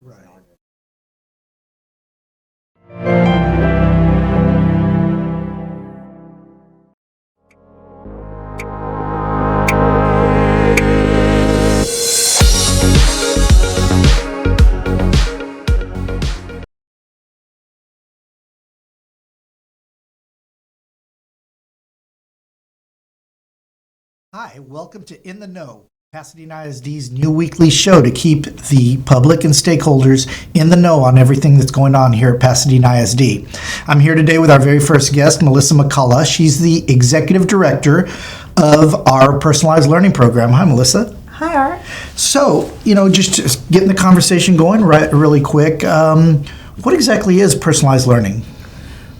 Right. Hi, welcome to In the Know, Pasadena ISD's new weekly show to keep the public and stakeholders in the know on everything that's going on here at Pasadena ISD. I'm here today with our very first guest, Melissa McCullough. She's the Executive Director of our Personalized Learning Program. Hi, Melissa. Hi, Art. So, just getting the conversation going really quick, what exactly is personalized learning?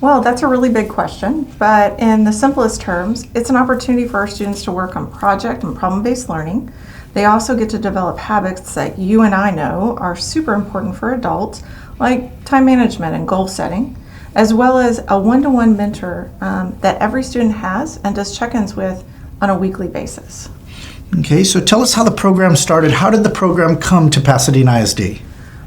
Well, that's a really big question, but in the simplest terms, it's an opportunity for our students to work on project and problem-based learning. They also get to develop habits that you and I know are super important for adults, like time management and goal setting, as well as a one-to-one mentor that every student has and does check-ins with on a weekly basis. Okay, so tell us how the program started. How did the program come to Pasadena ISD?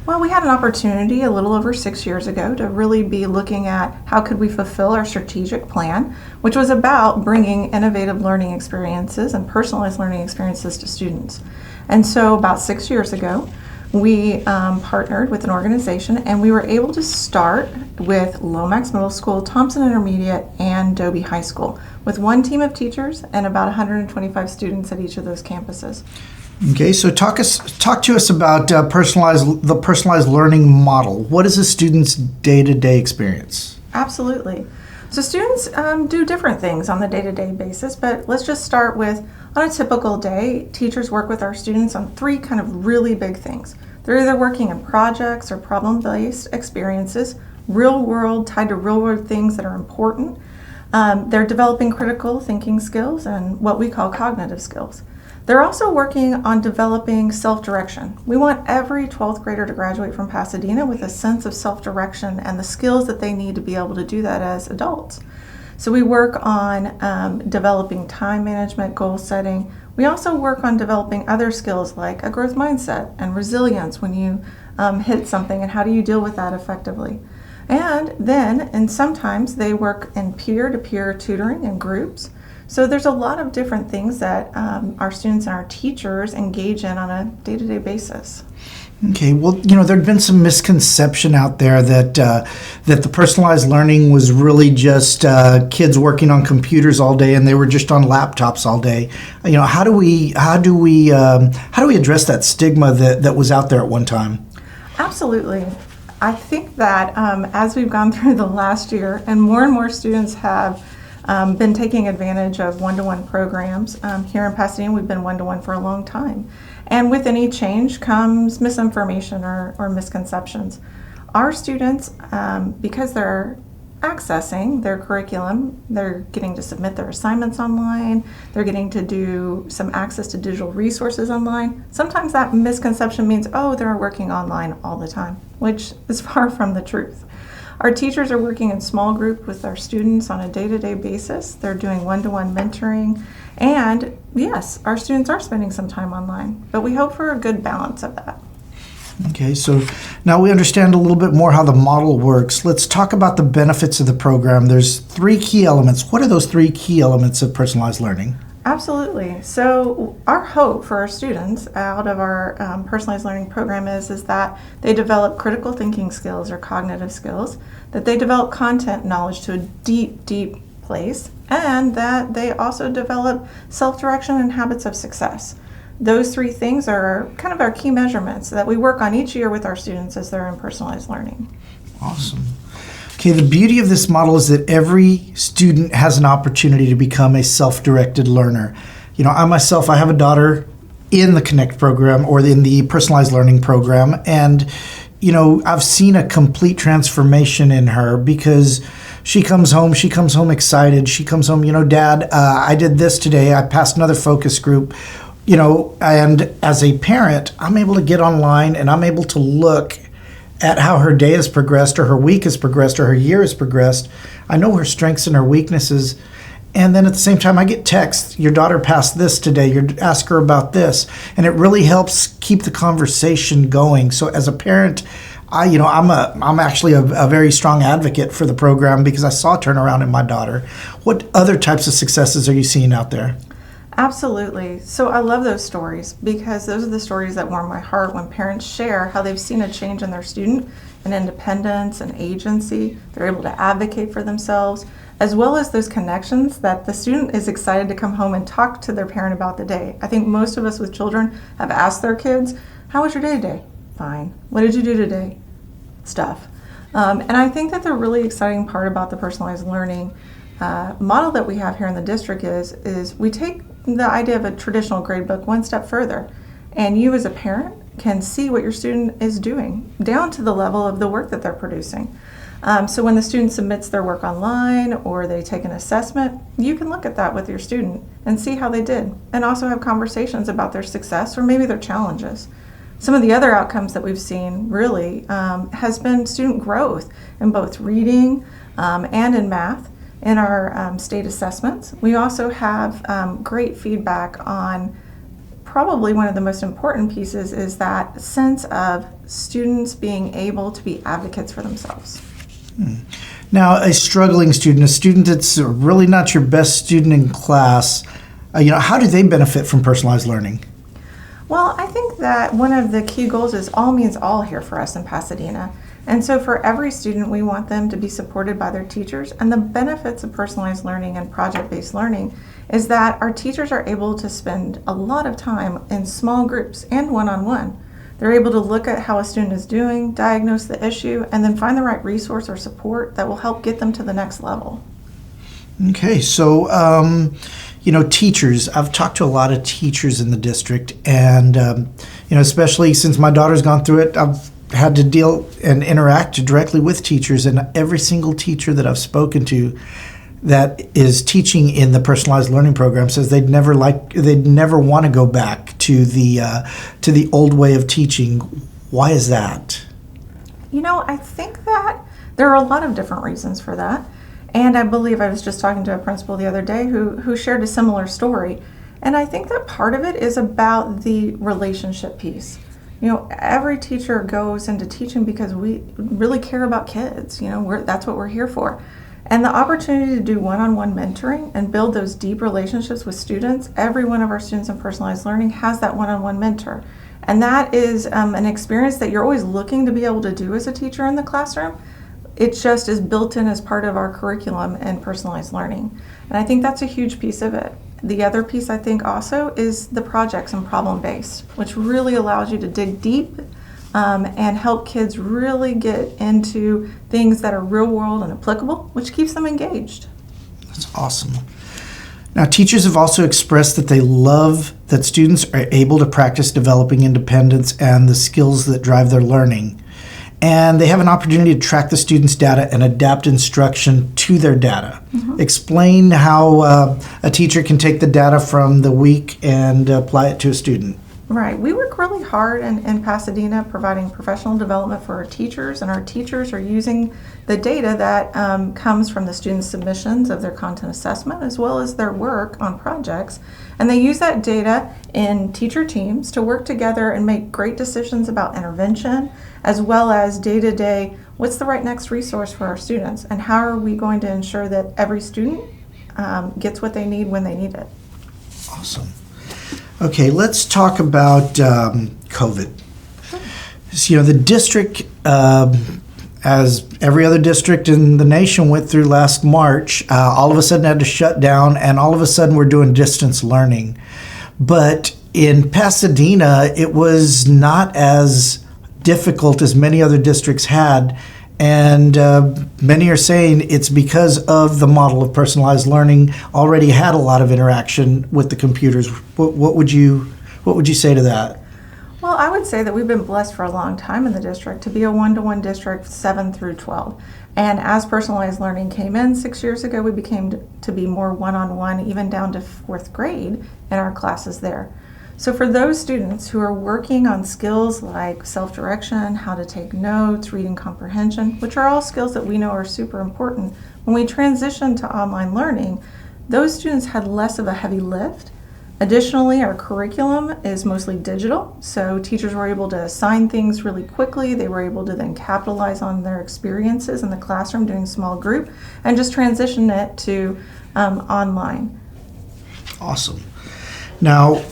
Well, we had an opportunity a little over 6 years ago to really be looking at how could we fulfill our strategic plan, which was about bringing innovative learning experiences and personalized learning experiences to students. And so about 6 years ago, we partnered with an organization and we were able to start with Lomax Middle School, Thompson Intermediate, and Dobie High School with one team of teachers and about 125 students at each of those campuses. Okay, so talk to us about the personalized learning model. What is a student's day-to-day experience? Absolutely. So students do different things on the day-to-day basis, but let's just start with, on a typical day, teachers work with our students on three kind of really big things. They're either working in projects or problem-based experiences, real world, tied to real world things that are important. They're developing critical thinking skills and what we call cognitive skills. They're also working on developing self-direction. We want every 12th grader to graduate from Pasadena with a sense of self-direction and the skills that they need to be able to do that as adults. So we work on developing time management, goal setting. We also work on developing other skills like a growth mindset and resilience when you hit something and how do you deal with that effectively. And sometimes they work in peer-to-peer tutoring in groups. So there's a lot of different things that our students and our teachers engage in on a day-to-day basis. Okay, well, there'd been some misconception out there that the personalized learning was really just kids working on computers all day and they were just on laptops all day. How do we address that stigma that was out there at one time? Absolutely. I think that as we've gone through the last year and more students have been taking advantage of one-to-one programs. Here in Pasadena, we've been one-to-one for a long time. And with any change comes misinformation or misconceptions. Our students, because they're accessing their curriculum, they're getting to submit their assignments online, they're getting to do some access to digital resources online. Sometimes that misconception means, oh, they're working online all the time, which is far from the truth. Our teachers are working in small group with our students on a day-to-day basis. They're doing one-to-one mentoring. And yes, our students are spending some time online, but we hope for a good balance of that. Okay, so now we understand a little bit more how the model works. Let's talk about the benefits of the program. There's three key elements. What are those three key elements of personalized learning? Absolutely. So our hope for our students out of our personalized learning program is that they develop critical thinking skills or cognitive skills, that they develop content knowledge to a deep place, and that they also develop self-direction and habits of success. Those three things are kind of our key measurements that we work on each year with our students as they're in personalized learning. Awesome. Okay, the beauty of this model is that every student has an opportunity to become a self-directed learner. I myself, I have a daughter in the Connect program or in the personalized learning program, and I've seen a complete transformation in her because she comes home excited. She comes home, Dad, I did this today. I passed another focus group. And as a parent, I'm able to get online and I'm able to look at how her day has progressed or her week has progressed or her year has progressed. I know her strengths and her weaknesses. And then at the same time, I get texts, your daughter passed this today, ask her about this. And it really helps keep the conversation going. So as a parent, I'm actually a very strong advocate for the program because I saw a turnaround in my daughter. What other types of successes are you seeing out there? Absolutely. So I love those stories because those are the stories that warm my heart when parents share how they've seen a change in their student and independence and agency. They're able to advocate for themselves, as well as those connections that the student is excited to come home and talk to their parent about the day. I think most of us with children have asked their kids, how was your day today? Fine. What did you do today? Stuff. And I think that the really exciting part about the personalized learning model that we have here in the district is we take the idea of a traditional gradebook one step further. And you as a parent can see what your student is doing down to the level of the work that they're producing. So when the student submits their work online or they take an assessment, you can look at that with your student and see how they did and also have conversations about their success or maybe their challenges. Some of the other outcomes that we've seen really has been student growth in both reading and in math in our state assessments. We also have great feedback on probably one of the most important pieces is that sense of students being able to be advocates for themselves. Now, a struggling student, a student that's really not your best student in class, how do they benefit from personalized learning? Well, I think that one of the key goals is all means all here for us in Pasadena. And so for every student, we want them to be supported by their teachers. And the benefits of personalized learning and project-based learning is that our teachers are able to spend a lot of time in small groups and one-on-one. They're able to look at how a student is doing, diagnose the issue, and then find the right resource or support that will help get them to the next level. Okay, so teachers. I've talked to a lot of teachers in the district, and especially since my daughter's gone through it, I've had to deal and interact directly with teachers, and every single teacher that I've spoken to that is teaching in the personalized learning program says they'd never want to go back to the old way of teaching. Why is that? I think that there are a lot of different reasons for that. And I believe I was just talking to a principal the other day who shared a similar story. And I think that part of it is about the relationship piece. Every teacher goes into teaching because we really care about kids. That's what we're here for. And the opportunity to do one-on-one mentoring and build those deep relationships with students, every one of our students in personalized learning has that one-on-one mentor. And that is an experience that you're always looking to be able to do as a teacher in the classroom. It just is built in as part of our curriculum and personalized learning. And I think that's a huge piece of it. The other piece I think also is the projects and problem-based, which really allows you to dig deep and help kids really get into things that are real world and applicable, which keeps them engaged. That's awesome. Now, teachers have also expressed that they love that students are able to practice developing independence and the skills that drive their learning. And they have an opportunity to track the students' data and adapt instruction to their data. Mm-hmm. Explain how a teacher can take the data from the week and apply it to a student. Right. We work really hard in Pasadena providing professional development for our teachers, and our teachers are using the data that comes from the students' submissions of their content assessment as well as their work on projects. And they use that data in teacher teams to work together and make great decisions about intervention as well as day-to-day, what's the right next resource for our students and how are we going to ensure that every student gets what they need when they need it. Awesome. Okay, let's talk about COVID. So, the district, as every other district in the nation went through last March, all of a sudden had to shut down, and all of a sudden we're doing distance learning. But in Pasadena, it was not as difficult as many other districts had. And many are saying it's because of the model of personalized learning already had a lot of interaction with the computers. What would you say to that? Well, I would say that we've been blessed for a long time in the district to be a one-to-one district 7 through 12. And as personalized learning came in 6 years ago, we became to be more one-on-one, even down to 4th grade in our classes there. So for those students who are working on skills like self-direction, how to take notes, reading comprehension, which are all skills that we know are super important, when we transition to online learning, those students had less of a heavy lift. Additionally, our curriculum is mostly digital, so teachers were able to assign things really quickly. They were able to then capitalize on their experiences in the classroom doing small group and just transition it to online. Awesome. Now,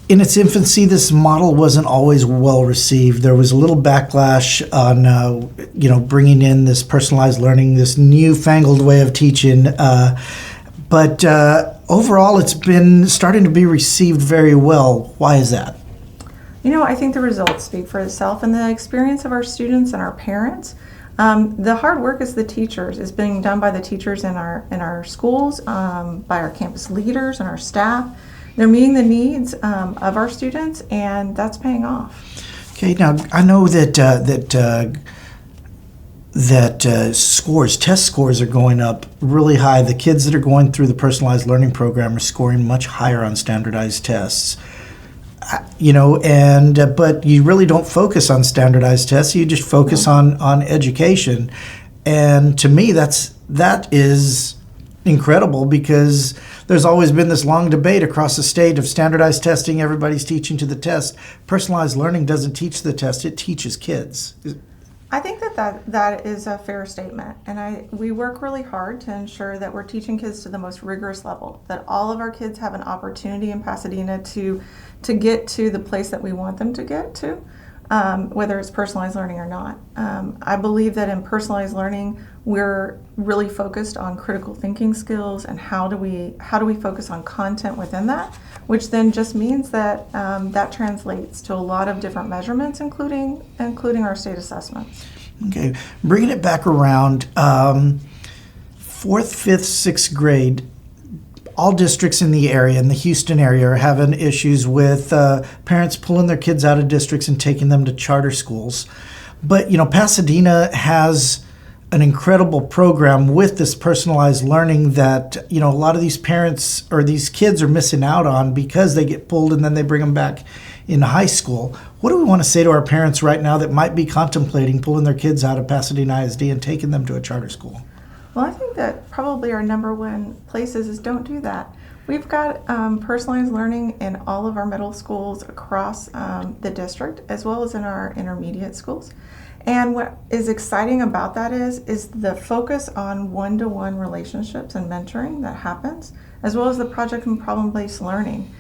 in its infancy, this model wasn't always well received. There was a little backlash on, bringing in this personalized learning, this newfangled way of teaching. But overall, it's been starting to be received very well. Why is that? I think the results speak for itself, and the experience of our students and our parents. The hard work is being done by the teachers in our schools, by our campus leaders and our staff. They're meeting the needs of our students, and that's paying off. Okay, now I know that test scores are going up really high. The kids that are going through the personalized learning program are scoring much higher on standardized tests. But you really don't focus on standardized tests. You just focus on education. And to me, that is incredible, because there's always been this long debate across the state of standardized testing. Everybody's teaching to the test. Personalized learning doesn't teach the test. It teaches kids. I think that is a fair statement, and we work really hard to ensure that we're teaching kids to the most rigorous level, that all of our kids have an opportunity in Pasadena to get to the place that we want them to get to, whether it's personalized learning or not. I believe that in personalized learning, we're really focused on critical thinking skills and how do we focus on content within that, which then just means that that translates to a lot of different measurements, including our state assessments. Okay, bringing it back around, 4th, 5th, 6th grade, all districts in the area, in the Houston area, are having issues with parents pulling their kids out of districts and taking them to charter schools. But, Pasadena has an incredible program with this personalized learning that, a lot of these parents or these kids are missing out on because they get pulled and then they bring them back in high school. What do we want to say to our parents right now that might be contemplating pulling their kids out of Pasadena ISD and taking them to a charter school? Well, I think that probably our number one places is don't do that. We've got personalized learning in all of our middle schools across the district, as well as in our intermediate schools. And what is exciting about that is the focus on one-to-one relationships and mentoring that happens, as well as the project and problem-based learning.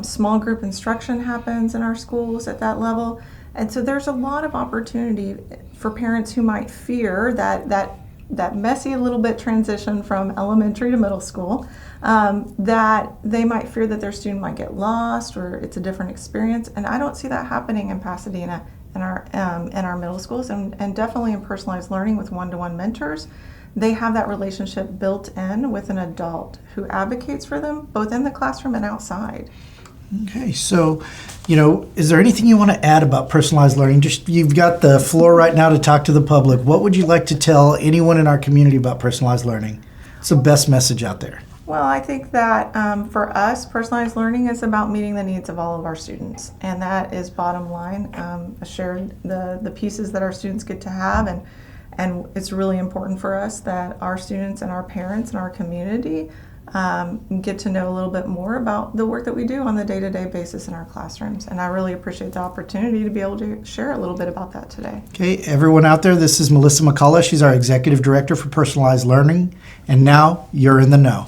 Small group instruction happens in our schools at that level. And so there's a lot of opportunity for parents who might fear that messy little bit transition from elementary to middle school, that they might fear that their student might get lost or it's a different experience. And I don't see that happening in Pasadena in our middle schools, and definitely in personalized learning with one-to-one mentors. They have that relationship built in with an adult who advocates for them both in the classroom and outside. Okay, so, is there anything you want to add about personalized learning? You've got the floor right now to talk to the public. What would you like to tell anyone in our community about personalized learning? It's the best message out there. Well, I think that for us, personalized learning is about meeting the needs of all of our students, and that is bottom line. Shared the pieces that our students get to have, and it's really important for us that our students and our parents and our community get to know a little bit more about the work that we do on the day-to-day basis in our classrooms. And I really appreciate the opportunity to be able to share a little bit about that today. Okay, everyone out there, this is Melissa McCullough. She's our Executive Director for Personalized Learning, and now you're in the know.